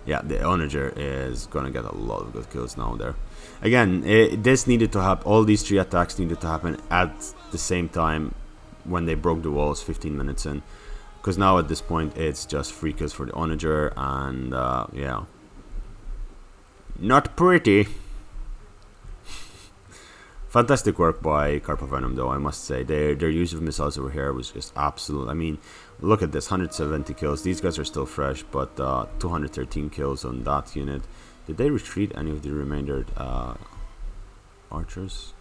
Yeah, the onager is gonna get a lot of good kills now there. Again, this needed to happen. All these 3 attacks needed to happen at the same time when they broke the walls 15 minutes in. Because now at this point it's just free kills for the onager, and yeah, not pretty. Fantastic work by Carpe Vinum, though, I must say. Their use of missiles over here was just absolute. I mean, look at this, 170 kills. These guys are still fresh, but 213 kills on that unit. Did they retreat any of the remainder archers?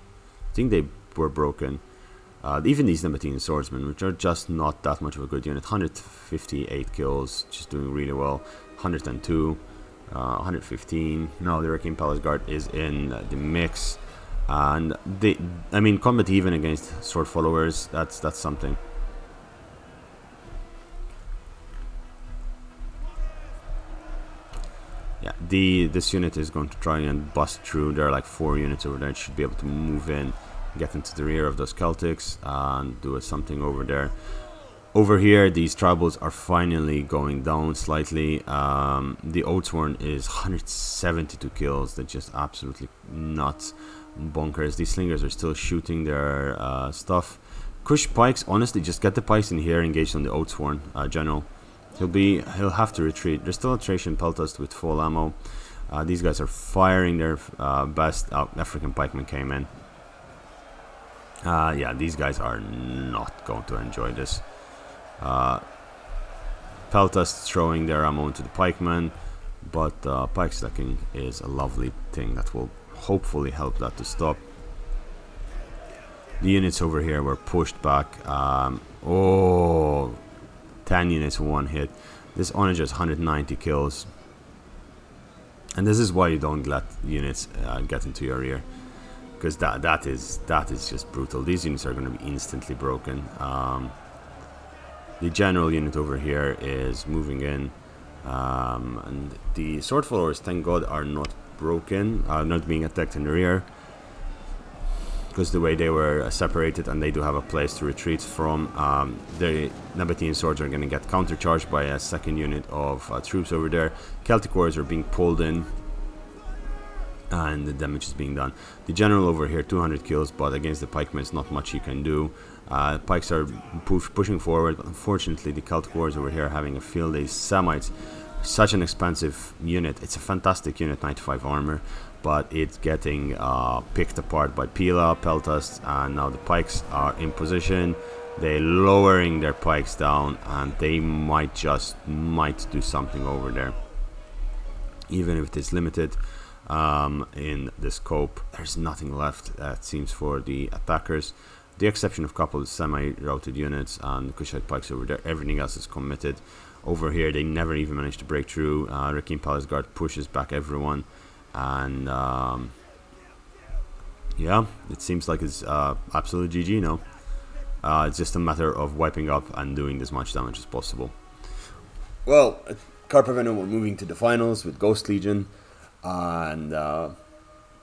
I think they were broken. Even these Nabatean swordsmen, which are just not that much of a good unit. 158 kills, just doing really well. 102, 115. Now the Requiem Palace Guard is in the mix. And I mean, combat even against sword followers, that's something. Yeah, this unit is going to try and bust through. There are like 4 units over there. It should be able to move in, get into the rear of those Celtics, and do something over there. Over here, these tribals are finally going down slightly. The Oathsworn is 172 kills. They're just absolutely nuts. Bonkers. These slingers are still shooting their stuff. Kush pikes, honestly, just get the pikes in here, engaged on the Oathsworn general. He'll have to retreat. There's still a Thracian Peltast with full ammo. These guys are firing their best. African pikemen came in. Yeah, these guys are not going to enjoy this. Peltasts throwing their ammo into the pikemen, but pike stacking is a lovely thing that will hopefully help that to stop. The units over here were pushed back. 10 units 1 hit. This onager is 190 kills, and this is why you don't let units get into your rear, because that is just brutal. These units are going to be instantly broken. The general unit over here is moving in, and the sword followers, thank God, are not broken, not being attacked in the rear, because the way they were separated, and they do have a place to retreat from. The Nabatean swords are going to get countercharged by a second unit of troops over there. Celtic warriors are being pulled in, and the damage is being done. The general over here, 200 kills, but against the pikemen, it's not much you can do. Pikes are pushing forward, but unfortunately the Celtic warriors over here are having a field day. Semites, such an expensive unit. It's a fantastic unit, 95 armor, but it's getting picked apart by Pila, Peltasts, and now the pikes are in position. They're lowering their pikes down, and they might do something over there, even if it is limited. In the scope, there's nothing left, it seems, for the attackers. The exception of a couple of semi-routed units and Kushite pikes over there. Everything else is committed. Over here, they never even managed to break through. Requiem Palace Guard pushes back everyone, and yeah, it seems like it's absolute GG now. It's just a matter of wiping up and doing as much damage as possible. Well, Carpe Vinum were moving to the finals with Ghost Legion. and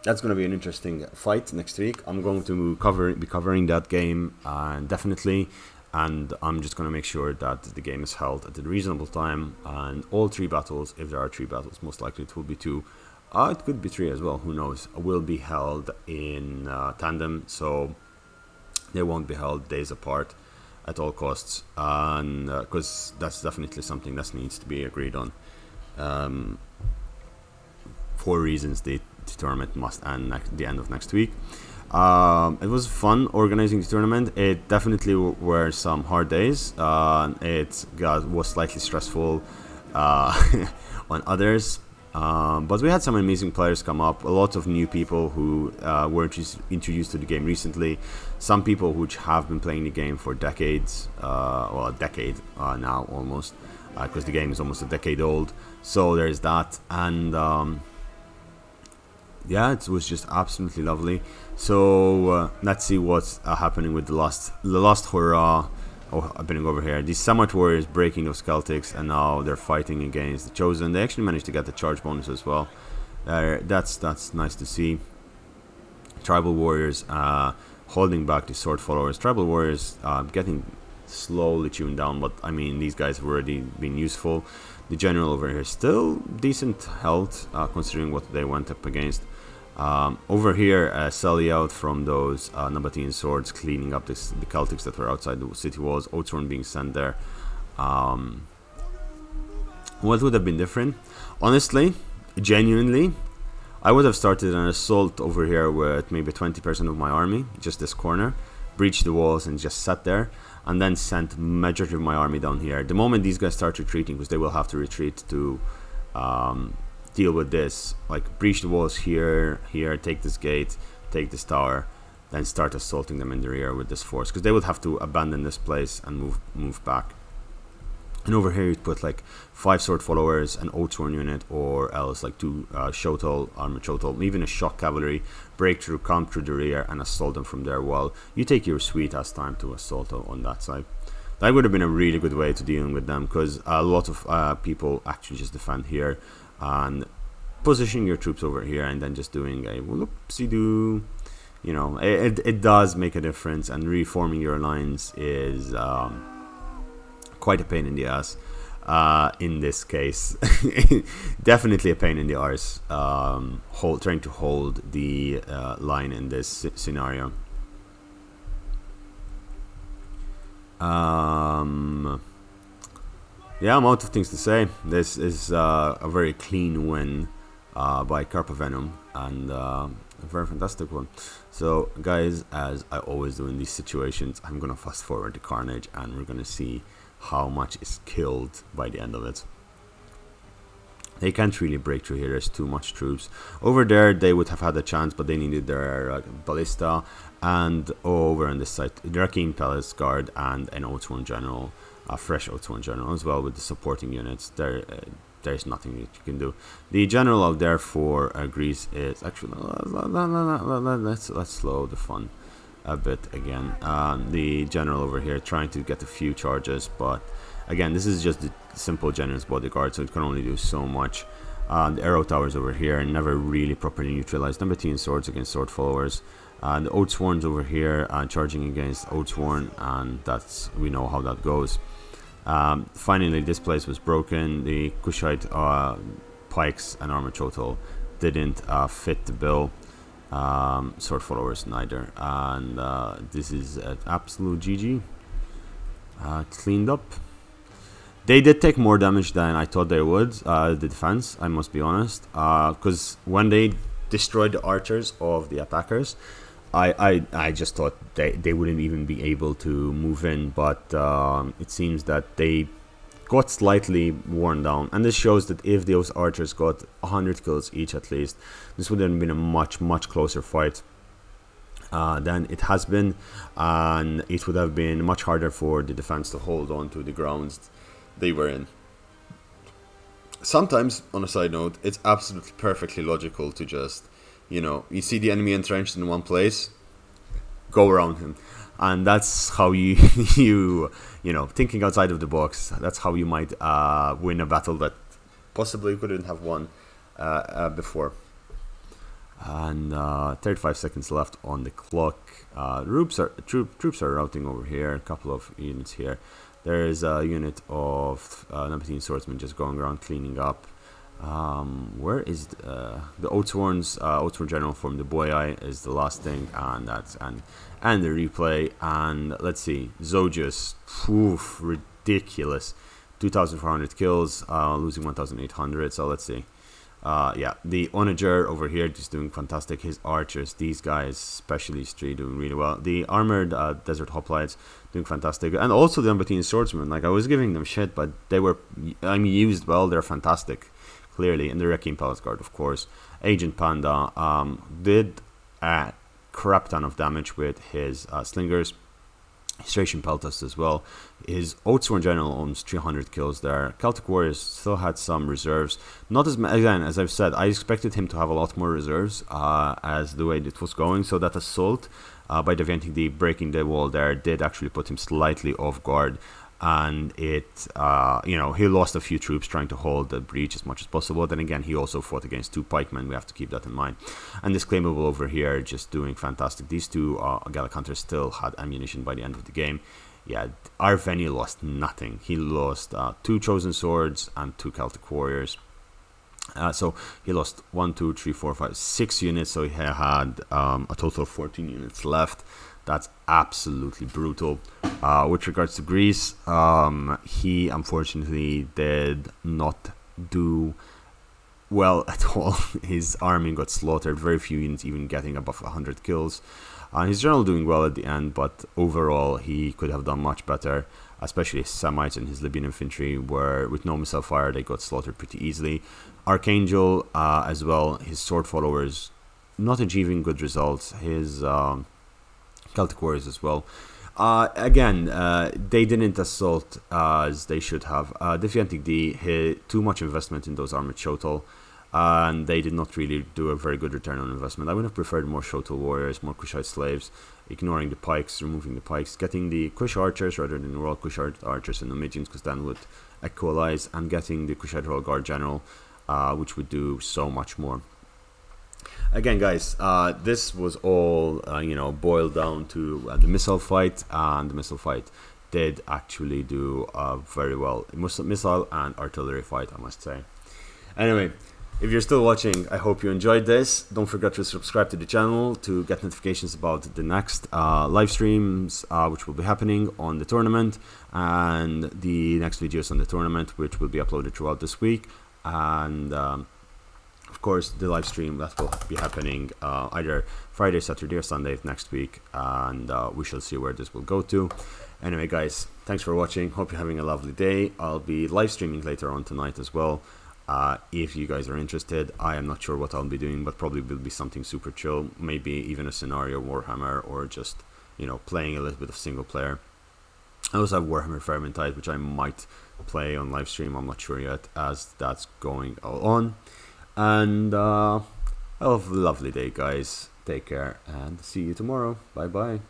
that's going to be an interesting fight next week. I'm going to be covering that game, definitely, and I'm just going to make sure that the game is held at a reasonable time, and all 3 battles, if there are 3 battles, most likely it will be 2. It could be 3 as well, who knows, will be held in tandem, so they won't be held days apart at all costs, and because that's definitely something that needs to be agreed on. For reasons, the tournament must end the end of next week. It was fun organizing the tournament. It definitely were some hard days. Was slightly stressful on others. But we had some amazing players come up, a lot of new people who were introduced to the game recently, some people which have been playing the game for decades, a decade now almost, because the game is almost a decade old, so there's that, and it was just absolutely lovely. So let's see what's happening with the last hurrah happening over here. These Samite warriors breaking those Celtics, and now they're fighting against the Chosen. They actually managed to get the charge bonus as well. That's nice to see. Tribal warriors holding back the sword followers. Tribal warriors getting slowly tuned down, but I mean, these guys have already been useful. The general over here still decent health considering what they went up against. Over here, Sally out from those Nabatean swords, cleaning up the Celtics that were outside the city walls. Oathsworn being sent there. What would have been different? Honestly, genuinely, I would have started an assault over here with maybe 20% of my army, just this corner, breached the walls and just sat there, and then sent majority of my army down here. The moment these guys start retreating, because they will have to retreat to deal with this, like breach the walls here, take this gate, take this tower, then start assaulting them in the rear with this force, because they would have to abandon this place and move back. And over here you'd put like 5 sword followers, an Oathsworn unit, or else like 2 Shotel, armor Shotel, even a shock cavalry, break through, come through the rear and assault them from there while you take your sweet ass time to assault on that side. That would have been a really good way to dealing with them, because a lot of people actually just defend here and positioning your troops over here and then just doing a whoopsie-doo. You know, it does make a difference, and reforming your lines is quite a pain in the ass in this case. Definitely a pain in the arse trying to hold the line in this scenario. Yeah, I'm out of things to say. This is a very clean win by Carpe Vinum, and a very fantastic one. So guys, as I always do in these situations, I'm gonna fast forward the carnage and we're gonna see how much is killed by the end of it. They can't really break through here, there's too much troops. Over there they would have had a chance, but they needed their ballista, and over on this side, the Rakim Palace Guard and an Oathsworn General, a fresh Oathsworn General as well with the supporting units. There's nothing that you can do. The general out there for Greece is actually, let's slow the fun a bit again. The general over here trying to get a few charges, but again, this is just the simple general's bodyguard, so it can only do so much. The arrow towers over here never really properly neutralized. Nabatean swords against sword followers. The Oathsworns over here charging against Oathsworn, and we know how that goes. Finally, this place was broken. The Kushite pikes and armor total didn't fit the bill. Sword followers neither, and this is an absolute GG. Cleaned up. They did take more damage than I thought they would, the defense, I must be honest, because when they destroyed the archers of the attackers, I just thought they wouldn't even be able to move in, but it seems that they got slightly worn down, and this shows that if those archers got 100 kills each at least, this would have been a much closer fight than it has been, and it would have been much harder for the defense to hold on to the grounds they were in. Sometimes, on a side note, it's absolutely perfectly logical to just, you see the enemy entrenched in one place, go around him. And that's how you thinking outside of the box, that's how you might win a battle that possibly couldn't have won before. And 35 seconds left on the clock. Troops are routing over here. A couple of units here. There is a unit of Nabatean swordsmen just going around cleaning up. Where is the Oathsworn general from the Boyai is the last thing, and the replay. And let's see, Zojus, ridiculous, 2,400 kills, losing 1,800. So let's see. Yeah, the Onager over here just doing fantastic. His archers, these guys, especially Stree, doing really well. The armored desert hoplites doing fantastic, and also the Nabatean swordsmen. Like, I was giving them shit, but they were, used well. They're fantastic, clearly. And the Requiem Palace Guard, of course. Agent Panda did a crap ton of damage with his slingers. Thracian Peltas as well. His Oathsworn general owns 300 kills there. Celtic Warriors still had some reserves. Not as again, as I've said, I expected him to have a lot more reserves as the way it was going. So that assault by Devianting D breaking the wall there did actually put him slightly off guard. And it, he lost a few troops trying to hold the breach as much as possible. Then again, he also fought against 2 pikemen. We have to keep that in mind. And this claimable over here, just doing fantastic. These 2 Gallic hunters still had ammunition by the end of the game. Yeah, Arveni lost nothing. He lost 2 chosen swords and 2 Celtic warriors. So he lost 1, 2, 3, 4, 5, 6 units. So he had a total of 14 units left. That's absolutely brutal. With regards to Greece, he unfortunately did not do well at all. His army got slaughtered, very few units even getting above 100 kills. His general doing well at the end, but overall he could have done much better, especially his Semites and his Libyan infantry were, with no missile fire, they got slaughtered pretty easily. Archangel as well, his sword followers not achieving good results. His Celtic warriors as well. Again, they didn't assault as they should have. Defiantic D had too much investment in those armored Shotel, and they did not really do a very good return on investment. I would have preferred more Shotel warriors, more Kushite slaves, ignoring the pikes, removing the pikes, getting the Kush archers rather than the Royal Kush archers and the Numidians, because then would equalize, and getting the Kushite Royal Guard General, which would do so much more. Again, guys, this was all boiled down to the missile fight, and the missile fight did actually do very well. Missile and artillery fight, I must say. Anyway, if you're still watching, I hope you enjoyed this. Don't forget to subscribe to the channel to get notifications about the next live streams, which will be happening on the tournament, and the next videos on the tournament, which will be uploaded throughout this week. And of course, the live stream that will be happening either Friday, Saturday, or Sunday of next week, and we shall see where this will go to. Anyway, guys, thanks for watching. Hope you're having a lovely day. I'll be live streaming later on tonight as well. If you guys are interested, I am not sure what I'll be doing, but probably will be something super chill. Maybe even a scenario Warhammer, or just playing a little bit of single player. I also have Warhammer Vermintide, which I might play on live stream. I'm not sure yet, as that's going on. And have a lovely day, guys. Take care and see you tomorrow. Bye bye.